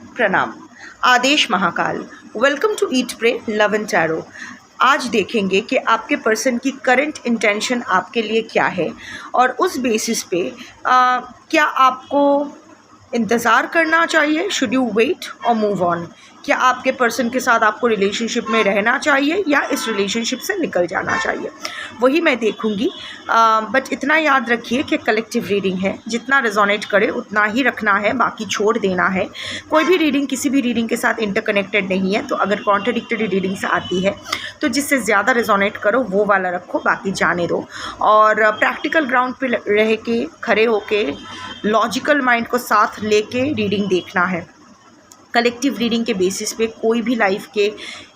प्रणाम। आदेश Mahakal. Welcome to eat pray love and tarot. आज देखेंगे कि आपके पर्सन की करंट इंटेंशन आपके लिए क्या है और उस बेसिस पे क्या आपको इंतज़ार करना चाहिए, शुड यू वेट और मूव ऑन। क्या आपके पर्सन के साथ आपको रिलेशनशिप में रहना चाहिए या इस रिलेशनशिप से निकल जाना चाहिए, वही मैं देखूंगी। बट इतना याद रखिए कि कलेक्टिव रीडिंग है, जितना रेजोनेट करे उतना ही रखना है, बाकी छोड़ देना है। कोई भी रीडिंग किसी भी रीडिंग के साथ इंटरकनेक्टेड नहीं है, तो अगर कॉन्ट्रडिक्टरी रीडिंग से आती है तो जिससे ज़्यादा रेजोनेट करो वो वाला रखो, बाकी जाने दो। और प्रैक्टिकल ग्राउंड पे रह के, खड़े होके, लॉजिकल माइंड को साथ लेके रीडिंग देखना है। कलेक्टिव रीडिंग के बेसिस पे कोई भी लाइफ के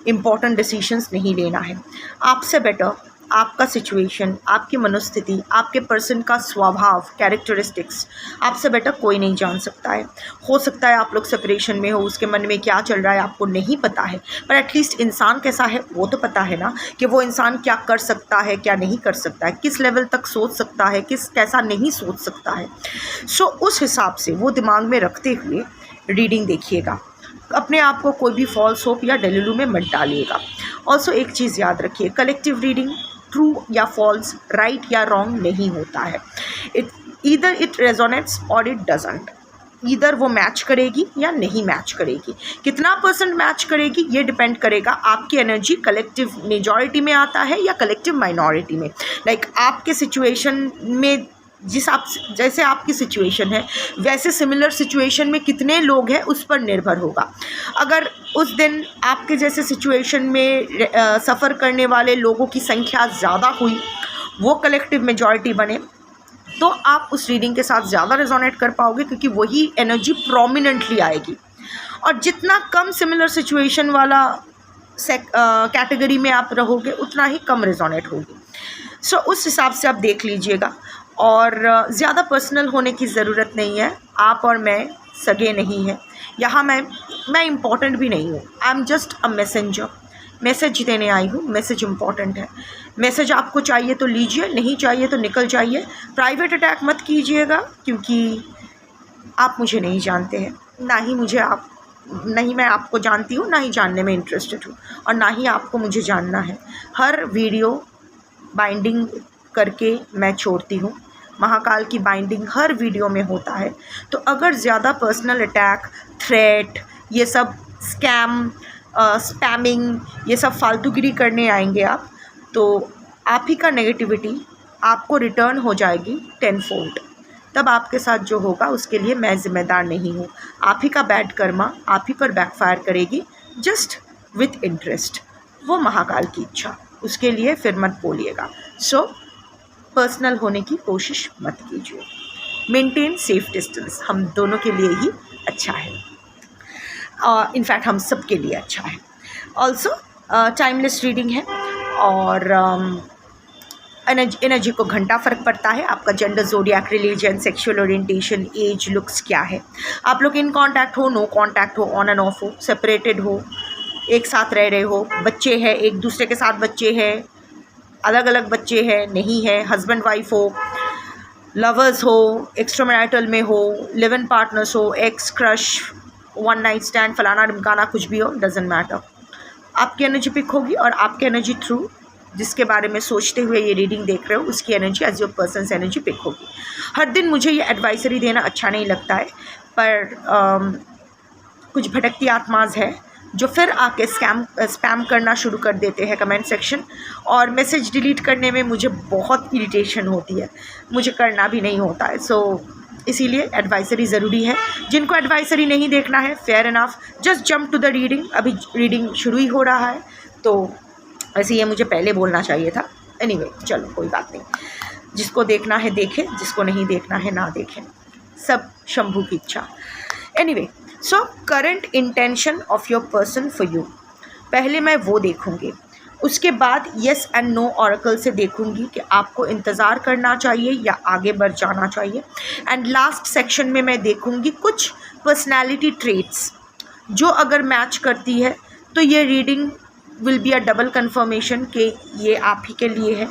इम्पॉर्टेंट डिसीजंस नहीं लेना है। आपसे बेटर आपका सिचुएशन, आपकी मनोस्थिति, आपके पर्सन का स्वभाव, कैरेक्टरिस्टिक्स आपसे बेटर कोई नहीं जान सकता है। हो सकता है आप लोग सेपरेशन में हो, उसके मन में क्या चल रहा है आपको नहीं पता है, पर एटलीस्ट इंसान कैसा है वो तो पता है ना, कि वो इंसान क्या कर सकता है, क्या नहीं कर सकता है, किस लेवल तक सोच सकता है, कैसा नहीं सोच सकता है। सो उस हिसाब से वो दिमाग में रखते हुए रीडिंग देखिएगा। अपने आप को कोई भी फॉल्स होप या डेलुलू में मत डालिएगा। ऑल्सो एक चीज़ याद रखिए, कलेक्टिव रीडिंग ट्रू या फॉल्स, राइट या रॉन्ग नहीं होता है। ईदर इट रेजोनेट्स और इट डजंट। ईदर वो मैच करेगी या नहीं मैच करेगी। कितना परसेंट मैच करेगी ये डिपेंड करेगा आपकी एनर्जी कलेक्टिव मेजॉरिटी में आता है या कलेक्टिव माइनॉरिटी में। लाइक आपके सिचुएशन में जैसे आपकी सिचुएशन है वैसे सिमिलर सिचुएशन में कितने लोग हैं उस पर निर्भर होगा। अगर उस दिन आपके जैसे सिचुएशन में सफ़र करने वाले लोगों की संख्या ज़्यादा हुई, वो कलेक्टिव मेजॉरिटी बने, तो आप उस रीडिंग के साथ ज़्यादा रेजोनेट कर पाओगे, क्योंकि वही एनर्जी प्रोमिनेंटली आएगी। और जितना कम सिमिलर सिचुएशन वाला कैटेगरी में आप रहोगे उतना ही कम रेजोनेट होगी। सो उस हिसाब से आप देख लीजिएगा। और ज़्यादा पर्सनल होने की ज़रूरत नहीं है। आप और मैं सगे नहीं हैं। यहाँ मैं इम्पॉर्टेंट भी नहीं हूँ। I am just a messenger. Message देने आई हूँ। मैसेज इम्पॉर्टेंट है। मैसेज आपको चाहिए तो लीजिए, नहीं चाहिए तो निकल जाइए। प्राइवेट अटैक मत कीजिएगा, क्योंकि आप मुझे नहीं जानते हैं, नहीं मैं आपको जानती हूँ, ना ही जानने में इंटरेस्टेड हूँ, और ना ही आपको मुझे जानना है। हर वीडियो बाइंडिंग करके मैं छोड़ती हूँ। महाकाल की बाइंडिंग हर वीडियो में होता है। तो अगर ज़्यादा पर्सनल अटैक, थ्रेट, ये सब स्पैमिंग, ये सब फालतूगिरी करने आएंगे आप, तो आप ही का नेगेटिविटी आपको रिटर्न हो जाएगी 10 फोल्ड। तब आपके साथ जो होगा उसके लिए मैं ज़िम्मेदार नहीं हूँ। आप ही का बैड कर्मा आप ही पर बैकफायर करेगी, जस्ट विथ इंटरेस्ट। वो महाकाल की इच्छा, उसके लिए फिर मत बोलिएगा। सो पर्सनल होने की कोशिश मत कीजिए। मेंटेन सेफ डिस्टेंस, हम दोनों के लिए ही अच्छा है। इनफैक्ट हम सब के लिए अच्छा है। ऑल्सो टाइमलेस रीडिंग है, और एनर्जी को घंटा फ़र्क पड़ता है। आपका gender, zodiac, religion, sexual orientation, age, looks क्या है। आप लोग इन कांटेक्ट हो, नो कांटेक्ट हो, ऑन एंड ऑफ हो, सेपरेटेड हो, एक साथ रह रहे हो, बच्चे हैं, एक दूसरे के साथ बच्चे हैं, अलग अलग बच्चे हैं, नहीं है, हस्बैंड वाइफ हो, लवर्स हो, एक्स्ट्रामैरिटल में हो, लिव इन पार्टनर्स हो, x, crush, one night stand, फलाना ढिमकाना, कुछ भी हो, डजेंट मैटर। आपकी एनर्जी पिक होगी, और आपकी एनर्जी थ्रू जिसके बारे में सोचते हुए ये रीडिंग देख रहे हो उसकी एनर्जी एज योर पर्सन से एनर्जी पिक होगी। हर दिन मुझे ये एडवाइजरी देना अच्छा नहीं लगता है, पर कुछ भटकती आत्माज है जो फिर आके स्पैम करना शुरू कर देते हैं कमेंट सेक्शन, और मैसेज डिलीट करने में मुझे बहुत इरिटेशन होती है, मुझे करना भी नहीं होता है। सो इसीलिए एडवाइजरी ज़रूरी है। जिनको एडवाइजरी नहीं देखना है, fair enough, just jump to the reading. अभी रीडिंग शुरू ही हो रहा है, तो ऐसे ये मुझे पहले बोलना चाहिए था। एनीवे, चलो कोई बात नहीं। जिसको देखना है देखे, जिसको नहीं देखना है ना देखे, सब शंभू की इच्छा। Anyway, so current intention of your person for you, पहले मैं वो देखूँगी। उसके बाद येस एंड नो ऑरेकल से देखूंगी कि आपको इंतज़ार करना चाहिए या आगे बढ़ जाना चाहिए। एंड लास्ट सेक्शन में मैं देखूंगी कुछ पर्सनैलिटी ट्रेट्स, जो अगर मैच करती है तो ये reading will be a double confirmation कि ये आप ही के लिए है,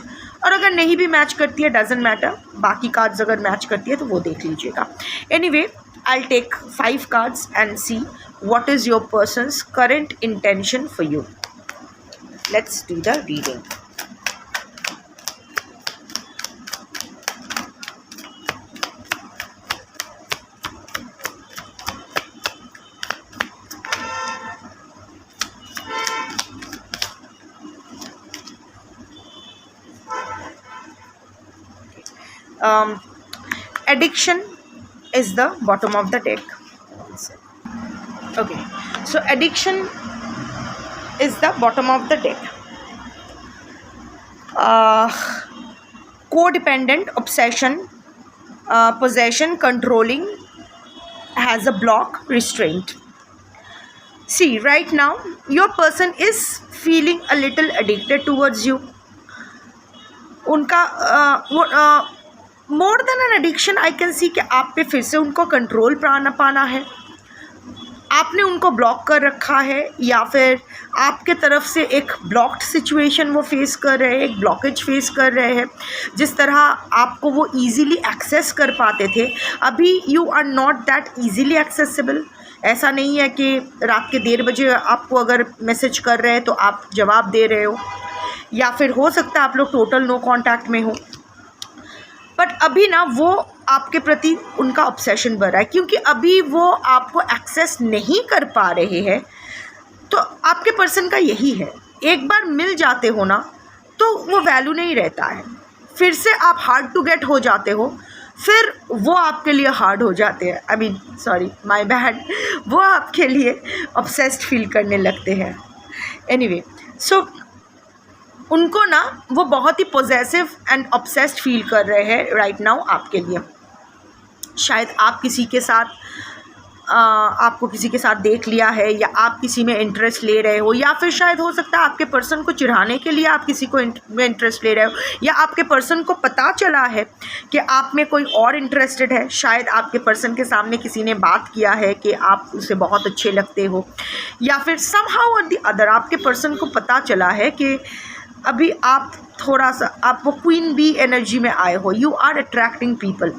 और अगर नहीं भी मैच करती है डजेंट मैटर, बाकी कार्ड्स अगर मैच करती है तो वो देख लीजिएगा। Anyway, I'll take 5 cards and see what is your person's current intention for you. Let's do the reading. Addiction is the bottom of the deck. Okay, so addiction is the bottom of the deck. Codependent, obsession, possession, controlling, has a block, restraint. See, right now your person is feeling a little addicted towards you. उनका more than an addiction I can see कि आप पे फिर से उनको control पाना है, आपने उनको ब्लॉक कर रखा है, या फिर आपके तरफ से एक ब्लॉक्ड सिचुएशन वो फेस कर रहे हैं, एक ब्लॉकेज फेस कर रहे हैं. जिस तरह आपको वो इजीली एक्सेस कर पाते थे, अभी you are not that easily accessible. ऐसा नहीं है कि रात के 1:30 बजे आपको अगर मैसेज कर रहे हैं तो आप जवाब दे रहे हो, या फिर हो सकता है आप लोग टोटल नो कांटेक्ट में हो. बट अभी ना वो आपके प्रति उनका ऑब्सेशन बढ़ रहा है, क्योंकि अभी वो आपको एक्सेस नहीं कर पा रहे हैं. तो आपके पर्सन का यही है, एक बार मिल जाते हो ना तो वो वैल्यू नहीं रहता है, फिर से आप हार्ड टू गेट हो जाते हो, फिर वो आपके लिए हार्ड हो जाते हैं. I mean sorry, my bad, वो आपके लिए ऑब्सेस्ड फील करने लगते हैं. एनीवे, सो उनको ना वो बहुत ही पॉजेसिव एंड ऑब्सेस्ड फील कर रहे हैं राइट नाउ आपके लिए. शायद आप किसी के साथ आपको किसी के साथ देख लिया है, या आप किसी में इंटरेस्ट ले रहे हो, या फिर शायद हो सकता है आपके पर्सन को चिढ़ाने के लिए आप किसी को में इंटरेस्ट ले रहे हो, या आपके पर्सन को पता चला है कि आप में कोई और इंटरेस्टेड है. शायद आपके पर्सन के सामने किसी ने बात किया है कि आप उसे बहुत अच्छे लगते हो, या फिर समहाउ और द अदर आपके पर्सन को पता चला है कि अभी आप थोड़ा सा आप वो क्वीन बी एनर्जी में आए हो. You are attracting people.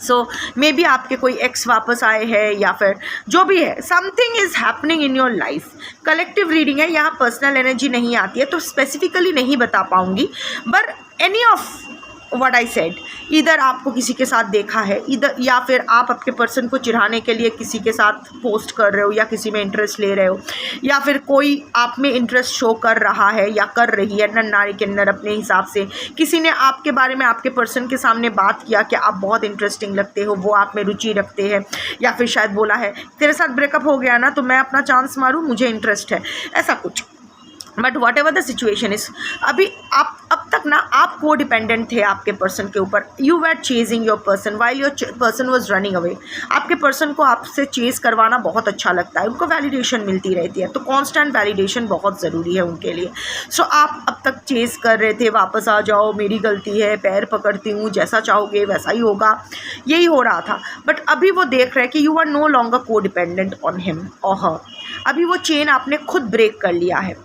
So may be आपके कोई एक्स वापस आए हैं, या फिर जो भी है, something is happening in your life. Collective reading है, यहाँ पर्सनल एनर्जी नहीं आती है, तो स्पेसिफिकली नहीं बता पाऊँगी. But any of what I said, इधर आपको किसी के साथ देखा है, इधर या फिर आप अपने पर्सन को चिढ़ाने के लिए किसी के साथ पोस्ट कर रहे हो, या किसी में इंटरेस्ट ले रहे हो, या फिर कोई आप में इंटरेस्ट शो कर रहा है या कर रही है नारी के अंदर अपने हिसाब से. किसी ने आपके बारे में आपके पर्सन के सामने बात किया कि आप बहुत इंटरेस्टिंग लगते हो, वो आप में रुचि रखते हैं, या फिर शायद बोला है तेरे साथ ब्रेकअप हो गया ना तो मैं अपना चांस मारूँ, मुझे इंटरेस्ट है, ऐसा कुछ. But what ever the situation is, अभी आप अब तक ना आप को डिपेंडेंट थे आपके पर्सन के ऊपर. You were chasing your person while your person was running away. आपके पर्सन को आपसे चेज़ करवाना बहुत अच्छा लगता है, उनको वैलिडेशन मिलती रहती है, तो कॉन्स्टेंट वैलिडेशन बहुत ज़रूरी है उनके लिए. सो आप अब तक चेज़ कर रहे थे, वापस आ जाओ, मेरी गलती है, पैर पकड़ती हूँ, जैसा चाहोगे वैसा ही होगा, यही हो रहा था. बट अभी वो देख रहे हैं कि यू आर नो लॉन्गर को डिपेंडेंट ऑन हिम और हर. अभी वो चेन आपने खुद ब्रेक कर लिया है.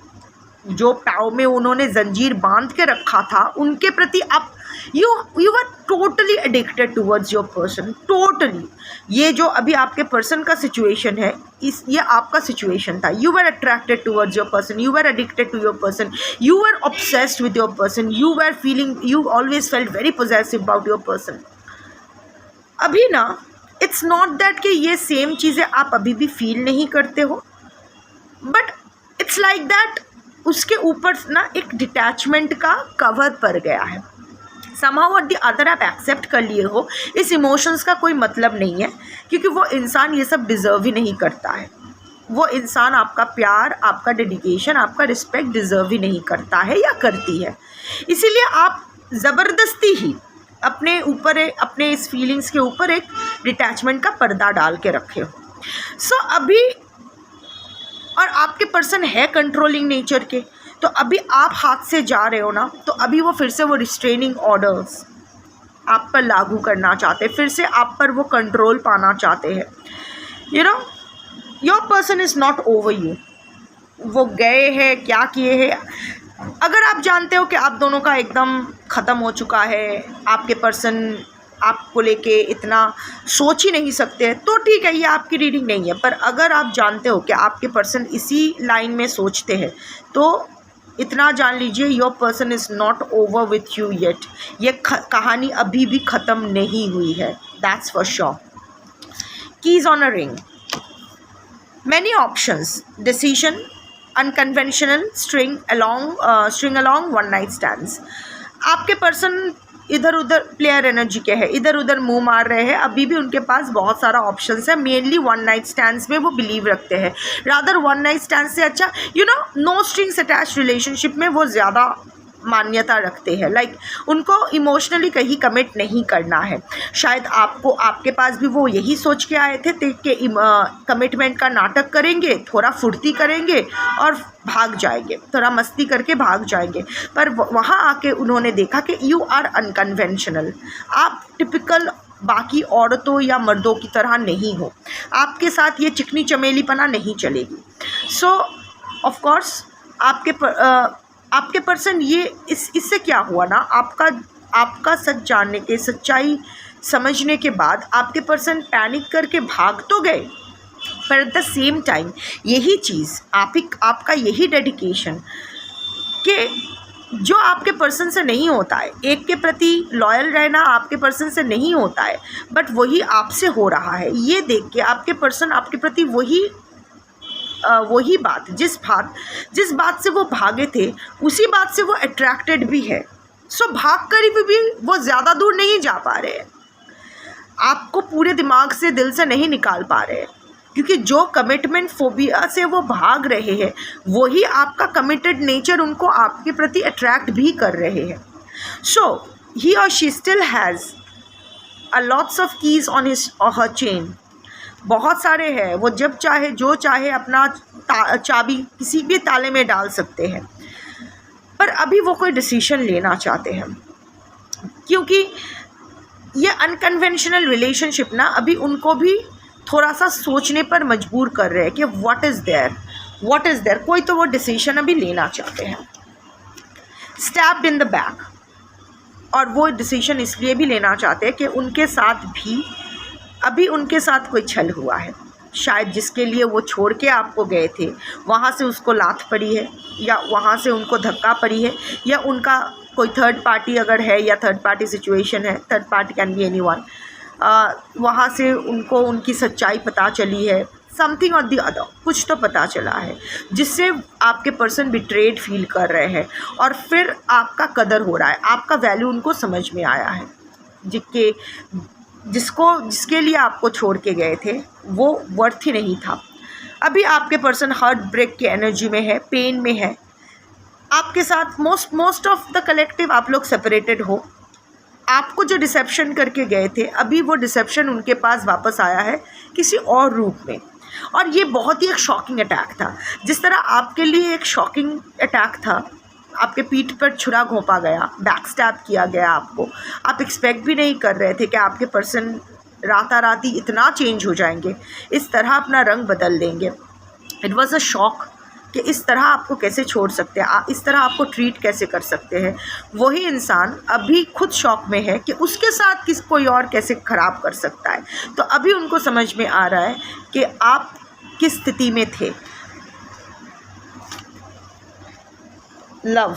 जो पाँव में उन्होंने जंजीर बांध के रखा था, उनके प्रति आप you are totally addicted towards your person. Totally ये जो अभी आपके पर्सन का सिचुएशन है, ये आपका सिचुएशन था. You were attracted towards your person, you were addicted to your person, you were obsessed with your person, you were feeling, you always felt very possessive about your person. अभी ना it's not that कि ये same चीज़ें आप अभी भी feel नहीं करते हो, बट इट्स लाइक दैट उसके ऊपर ना एक डिटैचमेंट का कवर पड़ गया है. समहाउ और द अदर आप एक्सेप्ट कर लिए हो, इस इमोशंस का कोई मतलब नहीं है, क्योंकि वो इंसान ये सब डिज़र्व ही नहीं करता है. वो इंसान आपका प्यार, आपका डेडिकेशन, आपका रिस्पेक्ट डिज़र्व ही नहीं करता है या करती है. इसीलिए आप ज़बरदस्ती ही अपने ऊपर अपने इस फीलिंग्स के ऊपर एक डिटैचमेंट का पर्दा डाल के रखे हो. सो अभी और आपके पर्सन है कंट्रोलिंग नेचर के, तो अभी आप हाथ से जा रहे हो ना, तो अभी वो फिर से वो रिस्ट्रेनिंग ऑर्डर्स आप पर लागू करना चाहते हैं, फिर से आप पर वो कंट्रोल पाना चाहते हैं. You know, your person is not over you. वो गए हैं, क्या किए हैं, अगर आप जानते हो कि आप दोनों का एकदम ख़त्म हो चुका है, आपके पर्सन आपको लेके इतना सोच ही नहीं सकते हैं तो ठीक है, ये आपकी रीडिंग नहीं है। पर अगर आप जानते हो कि आपके पर्सन इसी लाइन में सोचते हैं तो इतना जान लीजिए, your person is not over with you yet. ये कहानी अभी भी ख़त्म नहीं हुई है, that's for sure. Keys on a ring, many options, decision, unconventional, string along, one night stands. आपके पर्सन इधर उधर प्लेयर एनर्जी के हैं, इधर उधर मुंह मार रहे हैं, अभी भी उनके पास बहुत सारा ऑप्शंस है। मेनली वन नाइट स्टैंड्स में वो बिलीव रखते हैं। रादर वन नाइट स्टैंड से अच्छा नो स्ट्रिंग्स अटैच रिलेशनशिप में वो ज़्यादा मान्यता रखते हैं। लाइक उनको इमोशनली कहीं कमिट नहीं करना है। शायद आपके पास भी वो यही सोच के आए थे कि कमिटमेंट का नाटक करेंगे, थोड़ा फुर्ती करेंगे और भाग जाएंगे, थोड़ा मस्ती करके भाग जाएंगे। पर वहाँ आके उन्होंने देखा कि यू आर अनकन्वेंशनल, आप टिपिकल बाकी औरतों या मर्दों की तरह नहीं हो, आपके साथ ये चिकनी चमेलीपना नहीं चलेगी। सो ऑफ कोर्स आपके पर्सन ये इससे क्या हुआ ना, आपका सच जानने के, सच्चाई समझने के बाद आपके पर्सन पैनिक करके भाग तो गए, पर एट द सेम टाइम यही चीज़ आपका यही डेडिकेशन कि जो आपके पर्सन से नहीं होता है, एक के प्रति लॉयल रहना आपके पर्सन से नहीं होता है, बट वही आपसे हो रहा है। ये देख के आपके पर्सन आपके प्रति वही बात, जिस बात से वो भागे थे उसी बात से वो अट्रैक्टेड भी है। सो भाग कर भी वो ज़्यादा दूर नहीं जा पा रहे हैं, आपको पूरे दिमाग से, दिल से नहीं निकाल पा रहे हैं, क्योंकि जो कमिटमेंट फोबिया से वो भाग रहे हैं वही आपका कमिटेड नेचर उनको आपके प्रति अट्रैक्ट भी कर रहे हैं। सो ही और she still has a lots of keys on his और हर चेन। बहुत सारे हैं, वो जब चाहे जो चाहे अपना चाबी किसी भी ताले में डाल सकते हैं। पर अभी वो कोई डिसीजन लेना चाहते हैं, क्योंकि ये अनकन्वेंशनल रिलेशनशिप ना अभी उनको भी थोड़ा सा सोचने पर मजबूर कर रहे हैं कि व्हाट इज़ देयर। कोई तो वो डिसीजन अभी लेना चाहते हैं। स्टैब्ड इन द बैक, और वो डिसीजन इसलिए भी लेना चाहते हैं कि उनके साथ भी अभी उनके साथ कोई छल हुआ है। शायद जिसके लिए वो छोड़ के आपको गए थे वहाँ से उसको लात पड़ी है, या वहाँ से उनको धक्का पड़ी है, या उनका कोई थर्ड पार्टी अगर है, या थर्ड पार्टी सिचुएशन है, third party can be anyone, वहाँ से उनको उनकी सच्चाई पता चली है। समथिंग और दी अदर, कुछ तो पता चला है जिससे आपके पर्सन बिट्रेड फील कर रहे हैं, और फिर आपका कदर हो रहा है, आपका वैल्यू उनको समझ में आया है। जिसके लिए आपको छोड़ के गए थे वो वर्थ ही नहीं था। अभी आपके पर्सन हार्ट ब्रेक की एनर्जी में है, पेन में है। आपके साथ मोस्ट ऑफ द कलेक्टिव आप लोग सेपरेटेड हो। आपको जो डिसेप्शन करके गए थे, अभी वो डिसेप्शन उनके पास वापस आया है किसी और रूप में। और ये बहुत ही एक शॉकिंग अटैक था। जिस तरह आपके लिए एक शॉकिंग अटैक था, आपके पीठ पर छुरा घोंपा गया, बैक स्टैब किया गया आपको, आप एक्सपेक्ट भी नहीं कर रहे थे कि आपके पर्सन राताराती इतना चेंज हो जाएंगे, इस तरह अपना रंग बदल देंगे। इट वाज अ शॉक कि इस तरह आपको कैसे छोड़ सकते हैं, इस तरह आपको ट्रीट कैसे कर सकते हैं। वही इंसान अभी खुद शॉक में है कि उसके साथ कोई और कैसे ख़राब कर सकता है। तो अभी उनको समझ में आ रहा है कि आप किस स्थिति में थे। लव,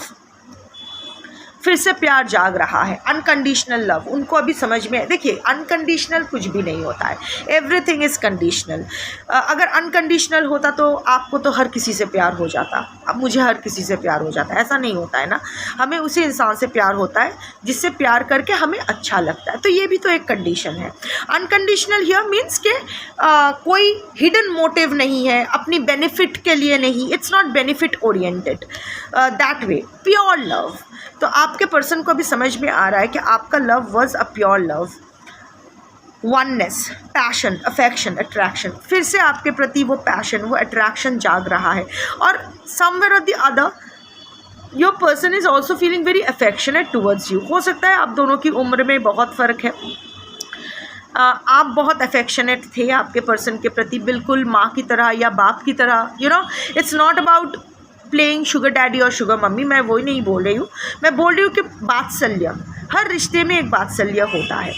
फिर से प्यार जाग रहा है, अनकंडीशनल लव उनको अभी समझ में। देखिए, अनकंडीशनल कुछ भी नहीं होता है, एवरीथिंग इज़ कंडीशनल। अगर अनकंडीशनल होता तो आपको तो हर किसी से प्यार हो जाता, अब मुझे हर किसी से प्यार हो जाता, ऐसा नहीं होता है ना। हमें उसी इंसान से प्यार होता है जिससे प्यार करके हमें अच्छा लगता है, तो ये भी तो एक कंडीशन है। अनकंडीशनल हियर मीन्स के कोई हिडन मोटिव नहीं है, अपनी बेनिफिट के लिए नहीं, it's not benefit oriented, that way, pure love. तो आपके पर्सन को भी समझ में आ रहा है कि आपका love was a pure love, oneness, passion, affection, attraction. फिर से आपके प्रति वो पैशन, वो अट्रैक्शन जाग रहा है। और समवेयर और the other your person is also feeling very affectionate towards you. हो सकता है आप दोनों की उम्र में बहुत फ़र्क है, आप बहुत अफेक्शनेट थे आपके पर्सन के प्रति, बिल्कुल माँ की तरह या बाप की तरह। It's not about playing sugar daddy और शुगर मम्मी, मैं वही नहीं बोल रही हूँ, मैं बोल रही हूँ कि वात्सल्य, हर रिश्ते में एक वात्सल्य होता है।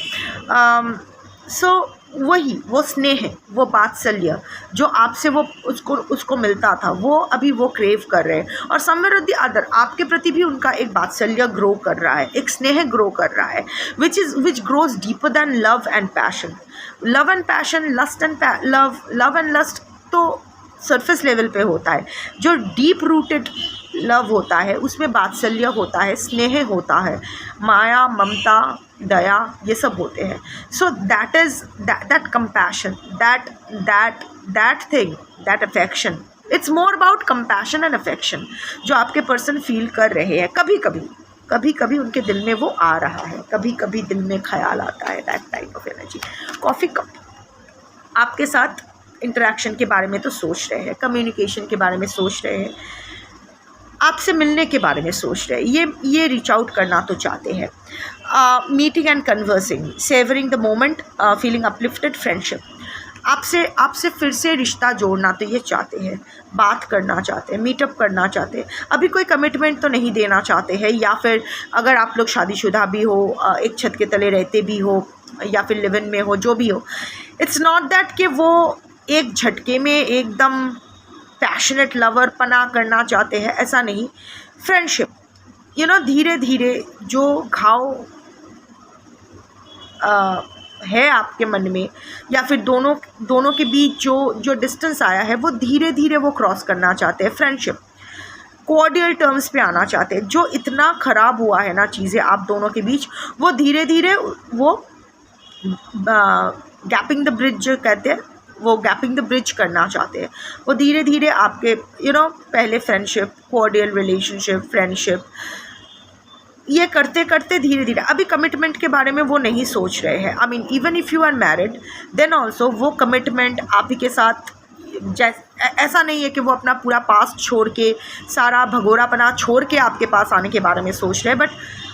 सो वही वो स्नेह है, वो वात्सल्य जो आपसे वो उसको मिलता था, वो अभी वो क्रेव कर रहे हैं, और समवेयर द अदर आपके प्रति भी उनका एक वात्सल्य ग्रो कर रहा है, एक स्नेह ग्रो कर रहा है, which grows deeper than love and passion. Love and passion, lust and love and lust तो सरफेस लेवल पे होता है, जो डीप रूटेड लव होता है उसमें वात्सल्य होता है, स्नेह होता है, माया, ममता, दया, ये सब होते हैं। So that is that compassion, that thing, that affection, it's more about compassion and affection जो आपके पर्सन फील कर रहे हैं। कभी कभी उनके दिल में वो आ रहा है, कभी कभी दिल में ख्याल आता है, that type of energy. Coffee cup आपके साथ इंटरेक्शन के बारे में तो सोच रहे हैं, कम्युनिकेशन के बारे में सोच रहे हैं, आपसे मिलने के बारे में सोच रहे हैं, ये रीच आउट करना तो चाहते हैं। Meeting and conversing, savouring the moment, feeling uplifted, friendship, आपसे फिर से रिश्ता जोड़ना तो ये चाहते हैं, बात करना चाहते हैं, मीटअप करना चाहते हैं। अभी कोई कमिटमेंट तो नहीं देना चाहते हैं, या फिर अगर आप लोग शादीशुदा भी हो, एक छत के तले रहते भी हो, या फिर लिव इन में हो, जो भी हो, इट्स नॉट दैट कि वो एक झटके में एकदम पैशनेट लवर पना करना चाहते हैं, ऐसा नहीं। फ्रेंडशिप, धीरे धीरे जो घाव है आपके मन में, या फिर दोनों के बीच जो डिस्टेंस आया है, वो धीरे धीरे वो क्रॉस करना चाहते हैं। फ्रेंडशिप, कोऑर्डियल टर्म्स पे आना चाहते हैं। जो इतना ख़राब हुआ है ना चीज़ें आप दोनों के बीच, वो धीरे धीरे वो गैपिंग द ब्रिज कहते हैं, वो गैपिंग द ब्रिज करना चाहते हैं। वो धीरे धीरे आपके पहले फ्रेंडशिप, कोऑर्डियल रिलेशनशिप, फ्रेंडशिप, ये करते करते धीरे धीरे, अभी कमिटमेंट के बारे में वो नहीं सोच रहे हैं। I mean even if you are married then also वो कमिटमेंट आप ही के साथ, ऐसा नहीं है कि वो अपना पूरा पास्ट छोड़ के, सारा भगोरापना छोड़ के आपके पास आने के बारे में सोच रहे हैं, बट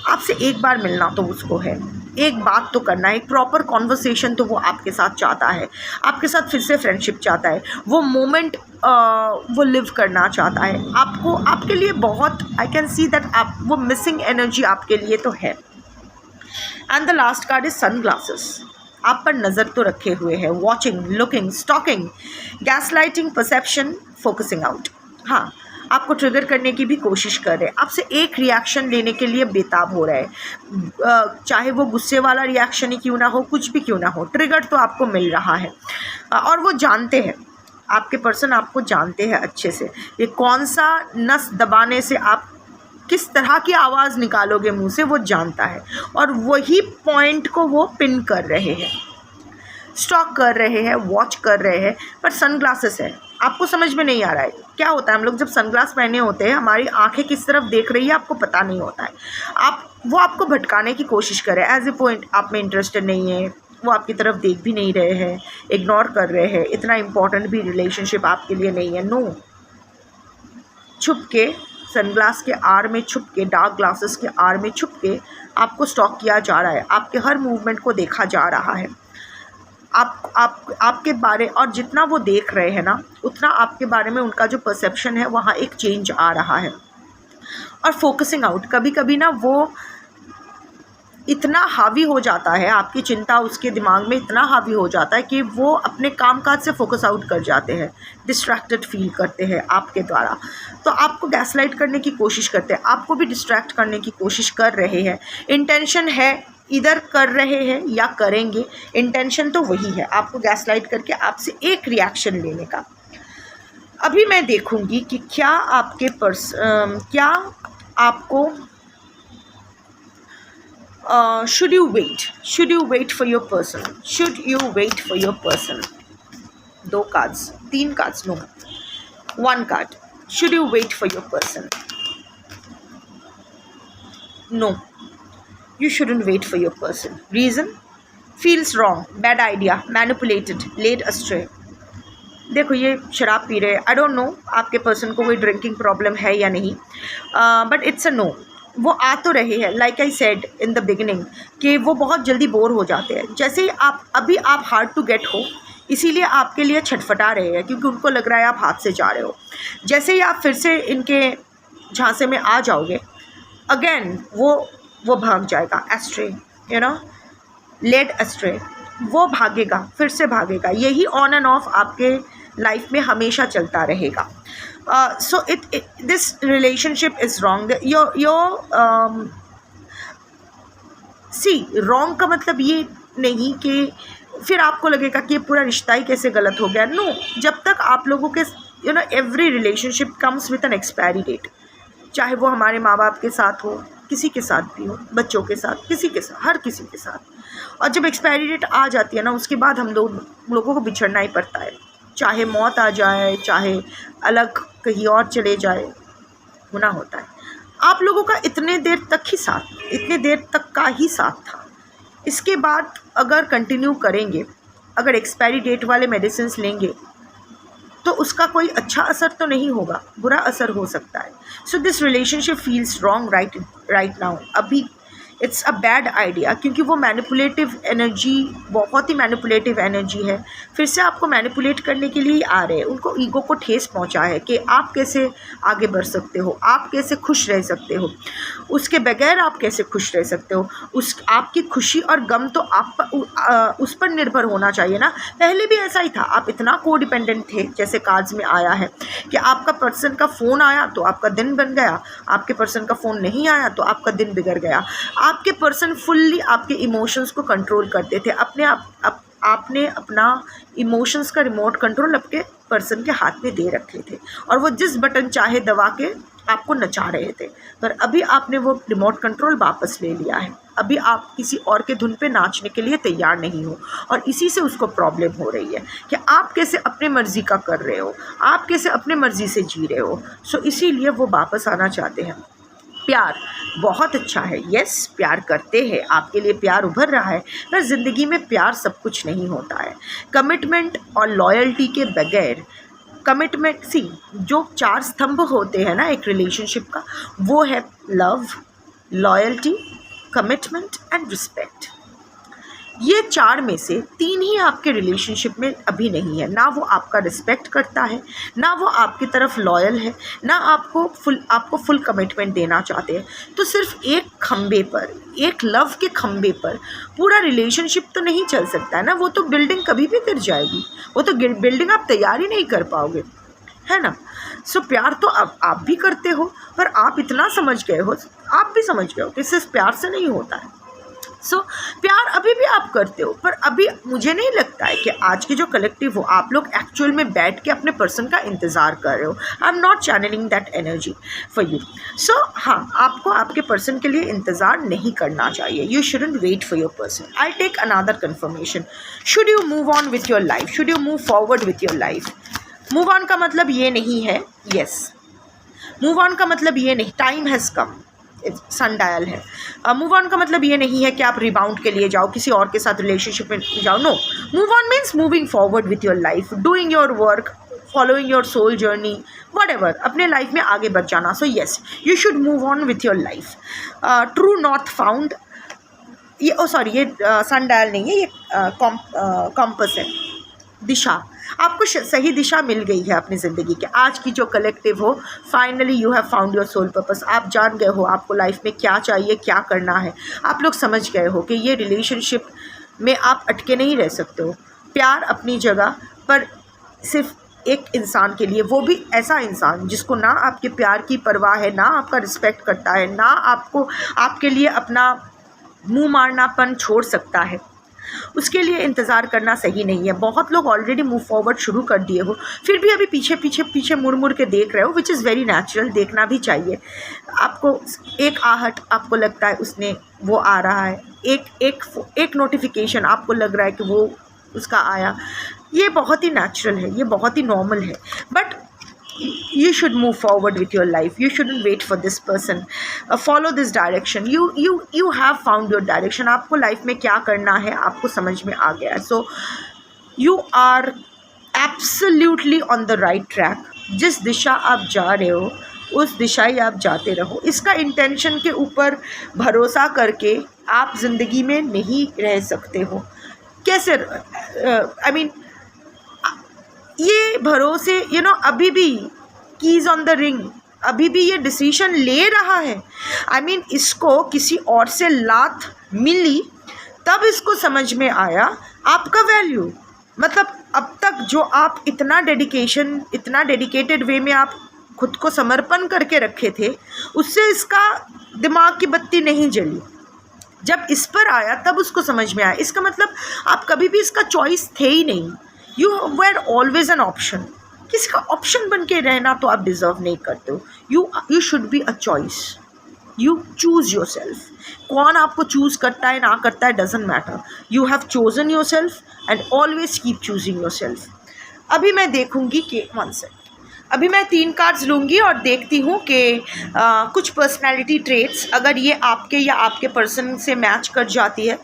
आपसे एक बार मिलना तो उसको है, एक बात तो करना है, एक प्रॉपर कॉन्वर्सेशन तो वो आपके साथ चाहता है, आपके साथ फिर से फ्रेंडशिप चाहता है, वो मोमेंट वो लिव करना चाहता है। आपके लिए बहुत, आई कैन सी दैट आप वो मिसिंग एनर्जी आपके लिए तो है। And the last card is sunglasses, आप पर नज़र तो रखे हुए हैं, watching, looking, stalking, gaslighting, perception, focusing out. हाँ, आपको ट्रिगर करने की भी कोशिश कर रहे हैं, आपसे एक रिएक्शन लेने के लिए बेताब हो रहा है, चाहे वो गुस्से वाला रिएक्शन ही क्यों ना हो, कुछ भी क्यों ना हो, ट्रिगर तो आपको मिल रहा है। और वो जानते हैं, आपके पर्सन आपको जानते हैं अच्छे से, ये कौन सा नस दबाने से आप किस तरह की आवाज़ निकालोगे मुंह से, वो जानता है, और वही पॉइंट को वो पिन कर रहे हैं, स्टॉक कर रहे हैं, वॉच कर रहे हैं। पर सनग्लासेस है, आपको समझ में नहीं आ रहा है क्या होता है। हम लोग जब सनग्लास पहने होते हैं, हमारी आंखें किस तरफ देख रही है आपको पता नहीं होता है, वो आपको भटकाने की कोशिश कर रहे हैं, एज ए पॉइंट आप में इंटरेस्टेड नहीं है, वो आपकी तरफ देख भी नहीं रहे हैं, इग्नोर कर रहे हैं, इतना इम्पोर्टेंट भी रिलेशनशिप आपके लिए नहीं है। नो, छुप के, सनग्लास के आड़ में छुप के, डार्क ग्लासेस के आड़ में छुप के आपको स्टॉक किया जा रहा है, आपके हर मूवमेंट को देखा जा रहा है, आपके बारे, और जितना वो देख रहे हैं ना, उतना आपके बारे में उनका जो परसेप्शन है वहाँ एक चेंज आ रहा है। और फोकसिंग आउट, कभी कभी ना वो इतना हावी हो जाता है, आपकी चिंता उसके दिमाग में इतना हावी हो जाता है कि वो अपने काम काज से फोकस आउट कर जाते हैं, डिस्ट्रैक्टेड फील करते हैं आपके द्वारा। तो आपको गैसलाइट करने की कोशिश करते हैं, आपको भी डिस्ट्रैक्ट करने की कोशिश कर रहे हैं। इंटेंशन है, इधर कर रहे हैं या करेंगे, इंटेंशन तो वही है, आपको गैसलाइट करके आपसे एक रिएक्शन लेने का। अभी मैं देखूंगी कि क्या आपके क्या आपको should you wait for your person, should you wait for your person। 2 cards, 3 cards, no, 1 card, should you wait for your person। No, you shouldn't wait for your person। Reason, feels wrong, bad idea, manipulated, led astray। देखो, ये शराब P रहे हैं, I don't know आपके person को कोई drinking problem है या नहीं, बट इट्स अ नो। वो आ तो रहे हैं, like I said in the beginning, कि वो बहुत जल्दी बोर हो जाते हैं। जैसे ही आप हार्ड टू गेट हो, इसीलिए आपके लिए छटफटा रहे हैं, क्योंकि उनको लग रहा है आप हाथ से जा रहे हो। जैसे ही आप फिर से इनके झांसे में आ जाओगे, अगेन वो भाग जाएगा, astray, you know, led astray, वो भागेगा, फिर से भागेगा। यही ऑन एंड ऑफ आपके लाइफ में हमेशा चलता रहेगा। So this relationship is wrong. See wrong का मतलब ये नहीं कि फिर आपको लगेगा कि ये पूरा रिश्ता ही कैसे गलत हो गया। नो, जब तक आप लोगों के every relationship comes with an expiry date, चाहे वो हमारे माँ बाप के साथ हो, किसी के साथ भी हो, बच्चों के साथ, किसी के साथ, हर किसी के साथ। और जब एक्सपायरी डेट आ जाती है ना, उसके बाद हम लोगों को बिछड़ना ही पड़ता है, चाहे मौत आ जाए, चाहे अलग कहीं और चले जाए, होना होता है। आप लोगों का इतने देर तक का ही साथ था। इसके बाद अगर कंटिन्यू करेंगे, अगर एक्सपायरी डेट वाले मेडिसिन लेंगे, तो उसका कोई अच्छा असर तो नहीं होगा, बुरा असर हो सकता है। सो this relationship feels wrong right now. अभी इट्स अ बैड आइडिया, क्योंकि वो मैनिपुलेटिव एनर्जी, बहुत ही मैनिपुलेटिव एनर्जी है। फिर से आपको मैनिपुलेट करने के लिए ही आ रहे हैं। उनको ईगो को ठेस पहुंचा है कि आप कैसे आगे बढ़ सकते हो, आप कैसे खुश रह सकते हो, उसके बगैर आप कैसे खुश रह सकते हो। आपकी खुशी और गम तो आप उस पर निर्भर होना चाहिए ना। पहले भी ऐसा ही था, आप इतना कोडिपेंडेंट थे, जैसे कार्ड्स में आया है कि आपका पर्सन का फ़ोन आया तो आपका दिन बन गया, आपके पर्सन का फ़ोन नहीं आया तो आपका दिन बिगड़ गया। आपके पर्सन फुल्ली आपके इमोशंस को कंट्रोल करते थे। आपने अपना इमोशंस का रिमोट कंट्रोल आपके पर्सन के हाथ में दे रखे थे, और वो जिस बटन चाहे दबा के आपको नचा रहे थे। पर अभी आपने वो रिमोट कंट्रोल वापस ले लिया है। अभी आप किसी और के धुन पे नाचने के लिए तैयार नहीं हो, और इसी से उसको प्रॉब्लम हो रही है कि आप कैसे अपने मर्ज़ी का कर रहे हो, आप कैसे अपने मर्ज़ी से जी रहे हो। सो इसीलिए वो वापस आना चाहते हैं। प्यार बहुत अच्छा है, यस, प्यार करते हैं, आपके लिए प्यार उभर रहा है, पर ज़िंदगी में प्यार सब कुछ नहीं होता है। कमिटमेंट और लॉयल्टी के बगैर, कमिटमेंट, जो 4 स्तंभ होते हैं ना एक रिलेशनशिप का, वो है love, loyalty, commitment and respect. ये 4 में से 3 ही आपके रिलेशनशिप में अभी नहीं है। ना वो आपका रिस्पेक्ट करता है, ना वो आपकी तरफ लॉयल है, ना आपको फुल कमिटमेंट देना चाहते हैं। तो सिर्फ एक खंबे पर, एक लव के खंबे पर पूरा रिलेशनशिप तो नहीं चल सकता है ना। वो तो बिल्डिंग कभी भी गिर जाएगी, वो तो बिल्डिंग आप तैयार ही नहीं कर पाओगे, है ना। सो प्यार तो आप भी करते हो, पर आप इतना समझ गए हो, आप भी समझ गए हो कि सिर्फ प्यार से नहीं होता है। सो प्यार अभी भी आप करते हो, पर अभी मुझे नहीं लगता है कि आज के जो कलेक्टिव हो, आप लोग एक्चुअल में बैठ के अपने पर्सन का इंतज़ार कर रहे हो। I am not channelling that energy for you. So हाँ, आपको आपके पर्सन के लिए इंतज़ार नहीं करना चाहिए। You shouldn't wait for your person. I take another confirmation. Should you move on with your life? Should you move forward with your life? Move on का मतलब ये नहीं है, यस, मूव ऑन का मतलब ये नहीं, time has come, sundial है। मूव ऑन का मतलब ये नहीं है कि आप रिबाउंड के लिए जाओ, किसी और के साथ रिलेशनशिप में जाओ। No, move on means moving forward with your life, doing your work, following your soul journey, whatever, अपने लाइफ में आगे बढ़ जाना। So yes, you should move on with your life. True north found, ये ये सन dial नहीं है, ये कॉम्पस है, दिशा। आपको सही दिशा मिल गई है अपनी ज़िंदगी के। आज की जो कलेक्टिव हो, finally you have found your soul purpose. आप जान गए हो आपको लाइफ में क्या चाहिए, क्या करना है। आप लोग समझ गए हो कि ये रिलेशनशिप में आप अटके नहीं रह सकते हो। प्यार अपनी जगह, पर सिर्फ एक इंसान के लिए, वो भी ऐसा इंसान जिसको ना आपके प्यार की परवाह है, ना आपका रिस्पेक्ट करता है, ना आपके लिए अपना मुँह मारनापन छोड़ सकता है, उसके लिए इंतज़ार करना सही नहीं है। बहुत लोग ऑलरेडी मूव फॉरवर्ड शुरू कर दिए हो, फिर भी अभी पीछे मुड़ के देख रहे हो, विच इज़ वेरी नेचुरल, देखना भी चाहिए। आपको एक आहट आपको लगता है उसने वो आ रहा है, एक नोटिफिकेशन आपको लग रहा है कि वो उसका आया, ये बहुत ही नेचुरल है, ये बहुत ही नॉर्मल है। But you should move forward with your life. You shouldn't wait for this person. Follow this direction. You have found your direction. आपको लाइफ में क्या करना है आपको समझ में आ गया है. So you are absolutely on the right track. जिस दिशा आप जा रहे हो उस दिशा ही आप जाते रहो. इसका इंटेंशन के ऊपर भरोसा करके आप ज़िंदगी में नहीं रह सकते हो. कैसे I mean ये भरोसे अभी भी कीज ऑन द रिंग, अभी भी ये डिसीजन ले रहा है। आई मीन इसको किसी और से लात मिली तब इसको समझ में आया आपका वैल्यू। मतलब अब तक जो आप इतना डेडिकेटेड वे में आप खुद को समर्पण करके रखे थे, उससे इसका दिमाग की बत्ती नहीं जली। जब इस पर आया तब उसको समझ में आया। इसका मतलब आप कभी भी इसका चॉइस थे ही नहीं। You where always an option. किसी का ऑप्शन बन के रहना तो आप डिजर्व नहीं करते हो। You should be a choice. You choose your self. कौन आपको चूज़ करता है ना करता है doesn't matter. You have chosen your self and always keep choosing your self. अभी मैं देखूंगी कि 1 सेकंड, अभी मैं 3 कार्ड्स लूँगी और देखती हूँ कि कुछ पर्सनैलिटी ट्रेट्स अगर ये आपके या आपके पर्सन से मैच कर जाती है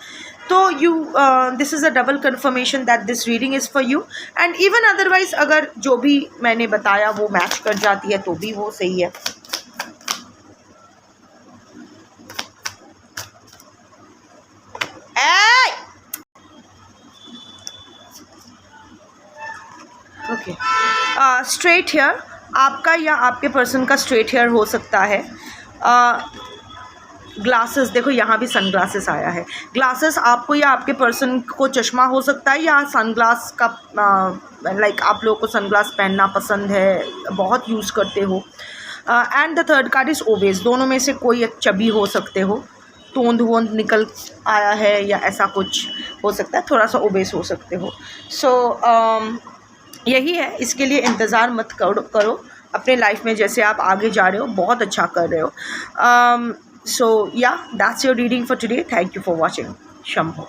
तो this is a double confirmation that this reading is for you. And even otherwise अगर जो भी मैंने बताया वो मैच कर जाती है तो भी वो सही है। ओके, स्ट्रेट हेयर आपका या आपके पर्सन का स्ट्रेट हेयर हो सकता है। ग्लासेस, देखो यहाँ भी सन ग्लासेस आया है। ग्लासेस आपको या आपके पर्सन को चश्मा हो सकता है या सन ग्लास का लाइक आप लोगों को सन ग्लास पहनना पसंद है, बहुत यूज़ करते हो। And the third card is obese. दोनों में से कोई एक चबी हो सकते हो, तोंद वोंद निकल आया है या ऐसा कुछ हो सकता है, थोड़ा सा ओबेस हो सकते हो। सो यही है, इसके लिए इंतज़ार मत करो अपने लाइफ में। जैसे आप आगे जा रहे हो बहुत अच्छा कर रहे हो। सो या that's your reading for today. Thank you for watching. Shambho.